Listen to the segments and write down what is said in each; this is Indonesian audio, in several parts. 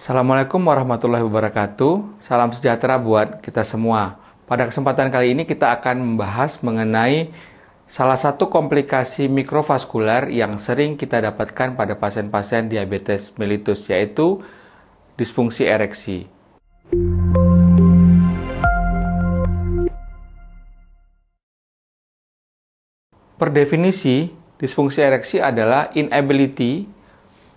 Assalamualaikum warahmatullahi wabarakatuh. Salam sejahtera buat kita semua. Pada kesempatan kali ini kita akan membahas mengenai salah satu komplikasi mikrovaskular yang sering kita dapatkan pada pasien-pasien diabetes mellitus, yaitu disfungsi ereksi. Per definisi, disfungsi ereksi adalah inability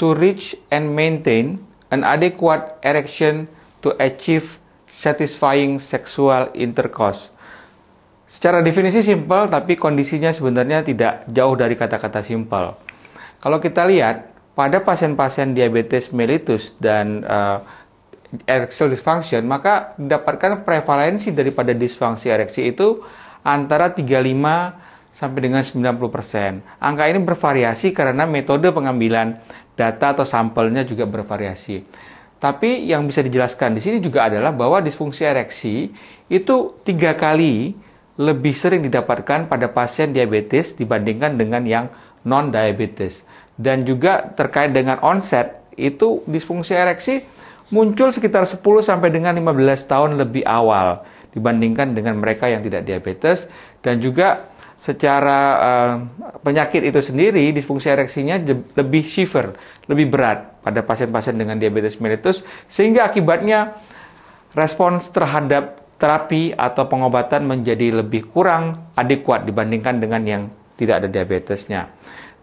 to reach and maintain an adequate erection to achieve satisfying sexual intercourse. Secara definisi simpel, tapi kondisinya sebenarnya tidak jauh dari kata-kata simpel. Kalau kita lihat, pada pasien-pasien diabetes mellitus dan erectile dysfunction, maka didapatkan prevalensi daripada disfungsi ereksi itu antara 35 sampai dengan 90%. Angka ini bervariasi karena metode pengambilan data atau sampelnya juga bervariasi. Tapi yang bisa dijelaskan di sini juga adalah bahwa disfungsi ereksi itu 3 kali lebih sering didapatkan pada pasien diabetes dibandingkan dengan yang non-diabetes. Dan juga terkait dengan onset, itu disfungsi ereksi muncul sekitar 10 sampai dengan 15 tahun lebih awal dibandingkan dengan mereka yang tidak diabetes. Dan juga secara penyakit itu sendiri, disfungsi ereksinya lebih severe, lebih berat pada pasien-pasien dengan diabetes mellitus, sehingga akibatnya respons terhadap terapi atau pengobatan menjadi lebih kurang adekuat dibandingkan dengan yang tidak ada diabetesnya.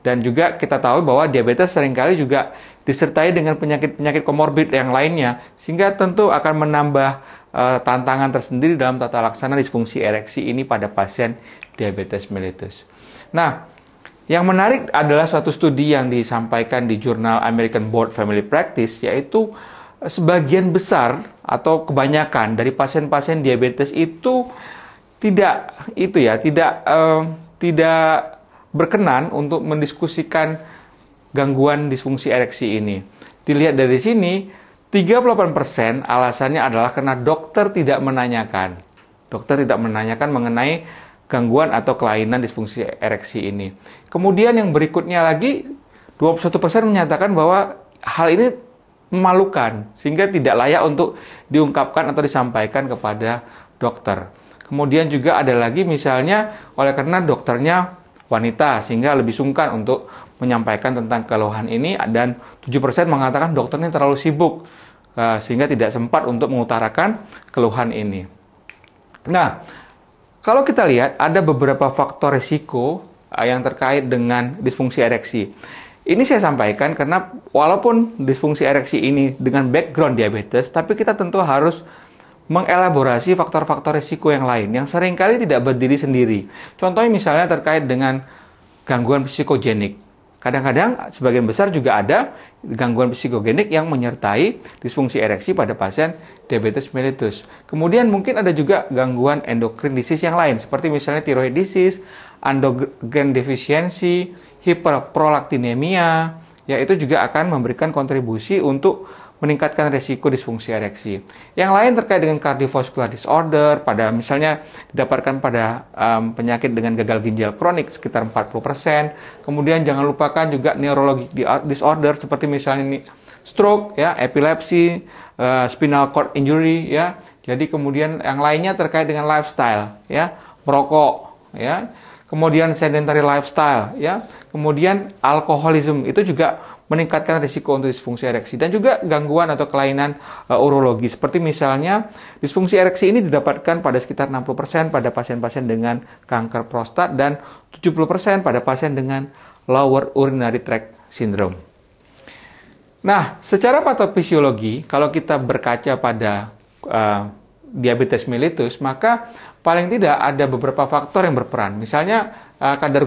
Dan juga kita tahu bahwa diabetes seringkali juga disertai dengan penyakit-penyakit komorbid yang lainnya, sehingga tentu akan menambah tantangan tersendiri dalam tata laksana disfungsi ereksi ini pada pasien diabetes mellitus. Nah, yang menarik adalah suatu studi yang disampaikan di jurnal American Board Family Practice, yaitu sebagian besar atau kebanyakan dari pasien-pasien diabetes itu tidak berkenan untuk mendiskusikan gangguan disfungsi ereksi ini. Dilihat dari sini, 38% alasannya adalah karena dokter tidak menanyakan. Dokter tidak menanyakan mengenai gangguan atau kelainan disfungsi ereksi ini. Kemudian yang berikutnya lagi, 21% menyatakan bahwa hal ini memalukan, sehingga tidak layak untuk diungkapkan atau disampaikan kepada dokter. Kemudian juga ada lagi misalnya oleh karena dokternya wanita, sehingga lebih sungkan untuk menyampaikan tentang keluhan ini, dan 7% mengatakan dokternya terlalu sibuk, sehingga tidak sempat untuk mengutarakan keluhan ini. Nah, kalau kita lihat ada beberapa faktor risiko yang terkait dengan disfungsi ereksi. Ini saya sampaikan karena walaupun disfungsi ereksi ini dengan background diabetes, tapi kita tentu harus mengelaborasi faktor-faktor risiko yang lain yang seringkali tidak berdiri sendiri. Contohnya misalnya terkait dengan gangguan psikogenik. Kadang-kadang sebagian besar juga ada gangguan psikogenik yang menyertai disfungsi ereksi pada pasien diabetes mellitus. Kemudian mungkin ada juga gangguan endokrin disease yang lain, seperti misalnya thyroid disease, androgen deficiency, hiperprolaktinemia, ya itu juga akan memberikan kontribusi untuk meningkatkan resiko disfungsi ereksi. Yang lain terkait dengan cardiovascular disorder, pada misalnya didapatkan pada penyakit dengan gagal ginjal kronik sekitar 40%. Kemudian jangan lupakan juga neurologic disorder seperti misalnya stroke, ya, epilepsi, spinal cord injury, ya. Jadi kemudian yang lainnya terkait dengan lifestyle, ya, merokok, ya. Kemudian sedentary lifestyle, ya. Kemudian alkoholisme itu juga meningkatkan risiko untuk disfungsi ereksi, dan juga gangguan atau kelainan urologi seperti misalnya disfungsi ereksi ini didapatkan pada sekitar 60% pada pasien-pasien dengan kanker prostat dan 70% pada pasien dengan lower urinary tract syndrome. Nah, secara patofisiologi kalau kita berkaca pada diabetes mellitus, maka paling tidak ada beberapa faktor yang berperan. Misalnya kadar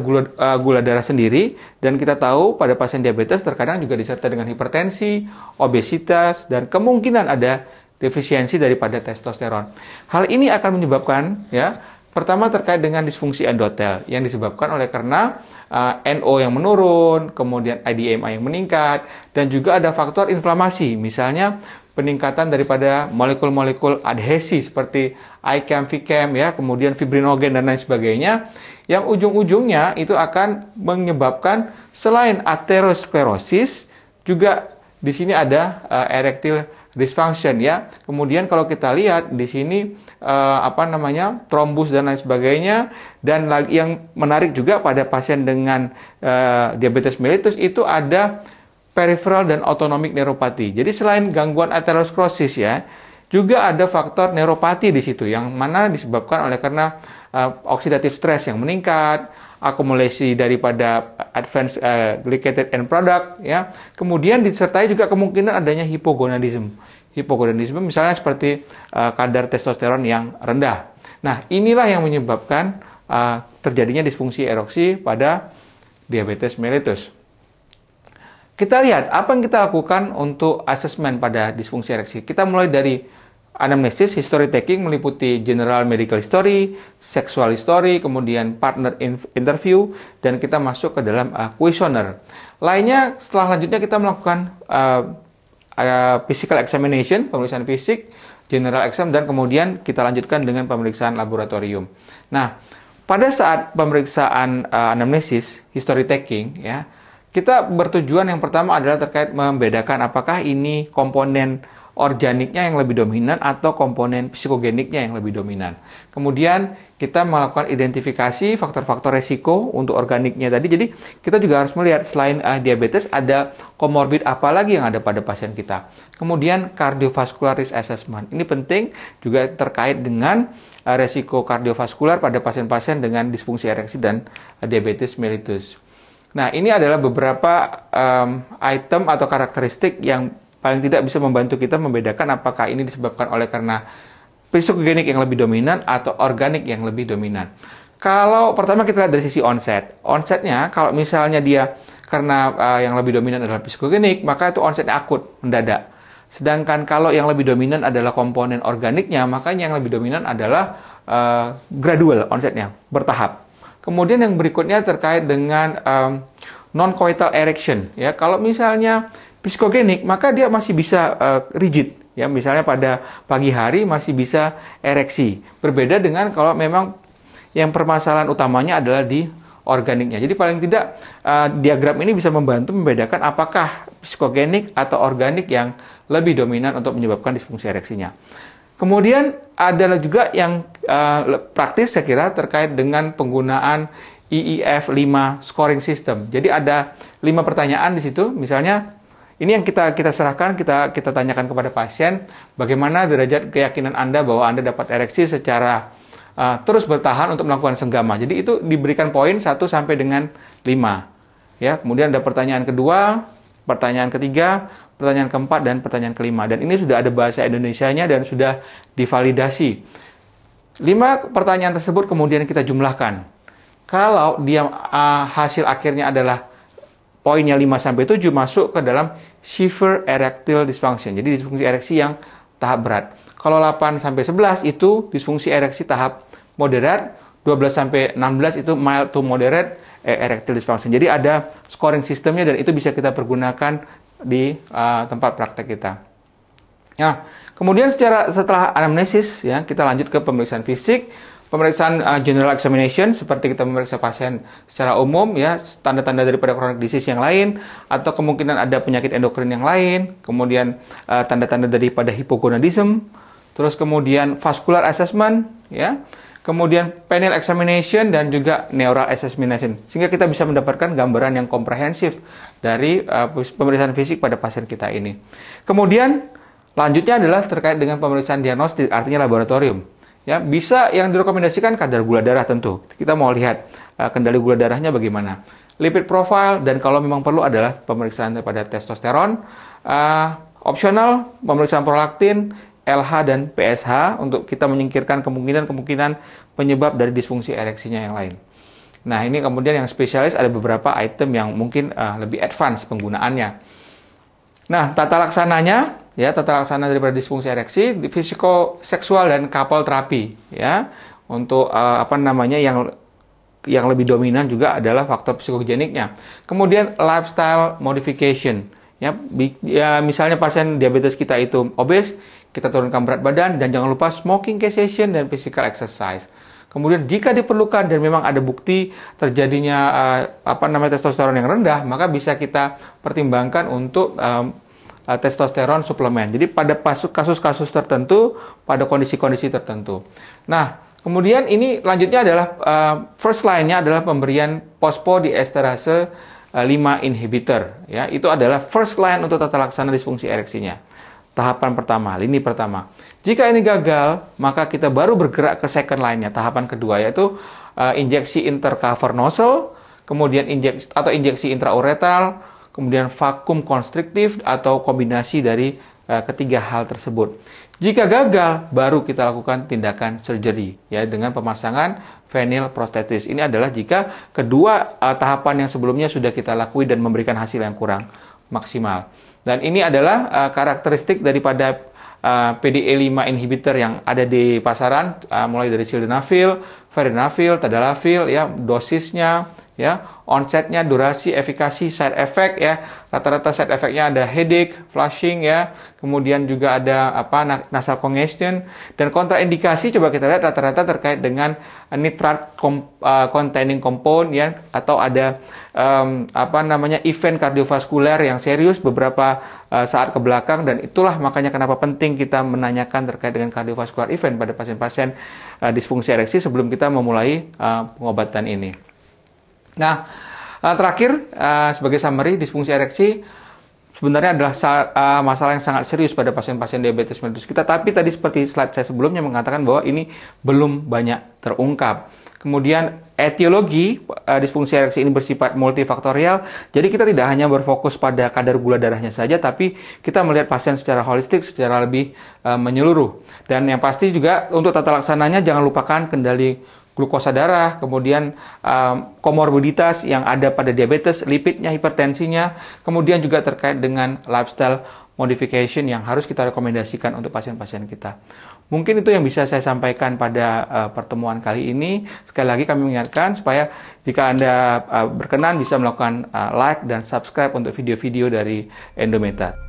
gula darah sendiri, dan kita tahu pada pasien diabetes terkadang juga disertai dengan hipertensi, obesitas, dan kemungkinan ada defisiensi daripada testosteron. Hal ini akan menyebabkan, ya, pertama terkait dengan disfungsi endotel yang disebabkan oleh karena NO yang menurun, kemudian IDMA yang meningkat, dan juga ada faktor inflamasi, misalnya peningkatan daripada molekul-molekul adhesi seperti ICAM, VCAM, ya, kemudian fibrinogen dan lain sebagainya, yang ujung-ujungnya itu akan menyebabkan selain aterosklerosis juga di sini ada erectile dysfunction ya. Kemudian kalau kita lihat di sini trombus dan lain sebagainya. Dan yang menarik juga pada pasien dengan diabetes mellitus itu ada peripheral dan autonomic neuropati. Jadi selain gangguan aterosklerosis ya, juga ada faktor neuropati di situ yang mana disebabkan oleh karena oxidative stress yang meningkat, akumulasi daripada advanced glycated end product ya. Kemudian disertai juga kemungkinan adanya hipogonadisme. Hipogonadisme misalnya seperti kadar testosteron yang rendah. Nah, inilah yang menyebabkan terjadinya disfungsi ereksi pada diabetes mellitus. Kita lihat apa yang kita lakukan untuk asesmen pada disfungsi ereksi. Kita mulai dari anamnesis, history taking meliputi general medical history, sexual history, kemudian partner interview, dan kita masuk ke dalam questionnaire. Lainnya, setelah lanjutnya kita melakukan physical examination, pemeriksaan fisik, general exam, dan kemudian kita lanjutkan dengan pemeriksaan laboratorium. Nah, pada saat pemeriksaan anamnesis, history taking, ya, kita bertujuan yang pertama adalah terkait membedakan apakah ini komponen organiknya yang lebih dominan atau komponen psikogeniknya yang lebih dominan. Kemudian kita melakukan identifikasi faktor-faktor resiko untuk organiknya tadi. Jadi kita juga harus melihat selain diabetes ada komorbid apa lagi yang ada pada pasien kita. Kemudian cardiovascular risk assessment. Ini penting juga terkait dengan resiko kardiovaskular pada pasien-pasien dengan disfungsi ereksi dan diabetes mellitus. Nah, ini adalah beberapa item atau karakteristik yang paling tidak bisa membantu kita membedakan apakah ini disebabkan oleh karena psikogenik yang lebih dominan atau organik yang lebih dominan. Kalau pertama kita lihat dari sisi onset. Onsetnya, kalau misalnya dia karena yang lebih dominan adalah psikogenik, maka itu onsetnya akut, mendadak. Sedangkan kalau yang lebih dominan adalah komponen organiknya, maka yang lebih dominan adalah gradual onsetnya, bertahap. Kemudian yang berikutnya terkait dengan non-coital erection. Ya, kalau misalnya psikogenik, maka dia masih bisa rigid. Ya, misalnya pada pagi hari masih bisa ereksi. Berbeda dengan kalau memang yang permasalahan utamanya adalah di organiknya. Jadi paling tidak diagram ini bisa membantu membedakan apakah psikogenik atau organik yang lebih dominan untuk menyebabkan disfungsi ereksinya. Kemudian ada juga yang praktis saya kira terkait dengan penggunaan IIF-5 scoring system. Jadi ada 5 pertanyaan di situ. Misalnya ini yang kita serahkan, kita tanyakan kepada pasien bagaimana derajat keyakinan Anda bahwa Anda dapat ereksi secara terus bertahan untuk melakukan senggama. Jadi itu diberikan poin 1 sampai dengan 5. Ya, kemudian ada pertanyaan kedua, pertanyaan ketiga, pertanyaan keempat, dan pertanyaan kelima. Dan ini sudah ada bahasa Indonesianya dan sudah divalidasi. 5 pertanyaan tersebut kemudian kita jumlahkan. Kalau dia hasil akhirnya adalah poinnya 5-7 masuk ke dalam severe erectile dysfunction. Jadi disfungsi ereksi yang tahap berat. Kalau 8-11 itu disfungsi ereksi tahap moderat, 12-16 itu mild to moderate erectile dysfunction. Jadi ada scoring sistemnya dan itu bisa kita pergunakan di tempat praktek kita. Nah, kemudian setelah anamnesis ya, kita lanjut ke pemeriksaan fisik. Pemeriksaan general examination seperti kita memeriksa pasien secara umum ya, tanda-tanda daripada chronic disease yang lain atau kemungkinan ada penyakit endokrin yang lain, kemudian tanda-tanda daripada hipogonadisme, terus kemudian vascular assessment ya, kemudian penile examination dan juga neural examination sehingga kita bisa mendapatkan gambaran yang komprehensif dari pemeriksaan fisik pada pasien kita ini. Kemudian lanjutnya adalah terkait dengan pemeriksaan diagnostik artinya laboratorium. Ya, bisa yang direkomendasikan kadar gula darah tentu. Kita mau lihat kendali gula darahnya bagaimana. Lipid profile dan kalau memang perlu adalah pemeriksaan daripada testosteron. Opsional pemeriksaan prolaktin, LH dan PSH untuk kita menyingkirkan kemungkinan penyebab dari disfungsi ereksinya yang lain. Nah, ini kemudian yang spesialis ada beberapa item yang mungkin lebih advance penggunaannya. Nah, tata laksananya, ya tata laksana daripada disfungsi ereksi, psikoseksual dan couple terapi, ya untuk yang lebih dominan juga adalah faktor psikogeniknya. Kemudian lifestyle modification, ya misalnya pasien diabetes kita itu obes, kita turunkan berat badan dan jangan lupa smoking cessation dan physical exercise. Kemudian jika diperlukan dan memang ada bukti terjadinya testosteron yang rendah, maka bisa kita pertimbangkan untuk testosteron suplemen. Jadi pada kasus-kasus tertentu, pada kondisi-kondisi tertentu. Nah, kemudian ini lanjutnya adalah first line-nya adalah pemberian fosfodiesterase 5 inhibitor. Ya, itu adalah first line untuk tata laksana disfungsi ereksinya. Tahapan pertama, lini pertama. Jika ini gagal, maka kita baru bergerak ke second line-nya, tahapan kedua, yaitu injeksi intercavernosal, kemudian injeksi intrauretal, kemudian vakum konstriktif atau kombinasi dari ketiga hal tersebut. Jika gagal, baru kita lakukan tindakan surgery ya dengan pemasangan penile prostesis. Ini adalah jika kedua tahapan yang sebelumnya sudah kita lakui dan memberikan hasil yang kurang maksimal. Dan ini adalah karakteristik daripada PDE5 inhibitor yang ada di pasaran, mulai dari sildenafil, vardenafil, tadalafil, ya, dosisnya, ya, onsetnya, durasi, efikasi, side effect, ya, rata-rata side effect-nya ada headache, flushing, ya, kemudian juga ada nasal congestion, dan kontraindikasi coba kita lihat rata-rata terkait dengan nitrat containing compound, ya, atau ada event kardiovaskuler yang serius beberapa saat ke belakang, dan itulah makanya kenapa penting kita menanyakan terkait dengan kardiovaskular event pada pasien-pasien disfungsi ereksi sebelum kita memulai pengobatan ini. Nah, terakhir sebagai summary, disfungsi ereksi sebenarnya adalah masalah yang sangat serius pada pasien-pasien diabetes mellitus kita. Tapi tadi seperti slide saya sebelumnya mengatakan bahwa ini belum banyak terungkap. Kemudian etiologi disfungsi ereksi ini bersifat multifaktorial. Jadi kita tidak hanya berfokus pada kadar gula darahnya saja, tapi kita melihat pasien secara holistik, secara lebih menyeluruh. Dan yang pasti juga untuk tata laksananya jangan lupakan kendali glukosa darah, kemudian komorbiditas yang ada pada diabetes, lipidnya, hipertensinya, kemudian juga terkait dengan lifestyle modification yang harus kita rekomendasikan untuk pasien-pasien kita. Mungkin itu yang bisa saya sampaikan pada pertemuan kali ini. Sekali lagi kami mengingatkan supaya jika Anda berkenan bisa melakukan like dan subscribe untuk video-video dari Endometa.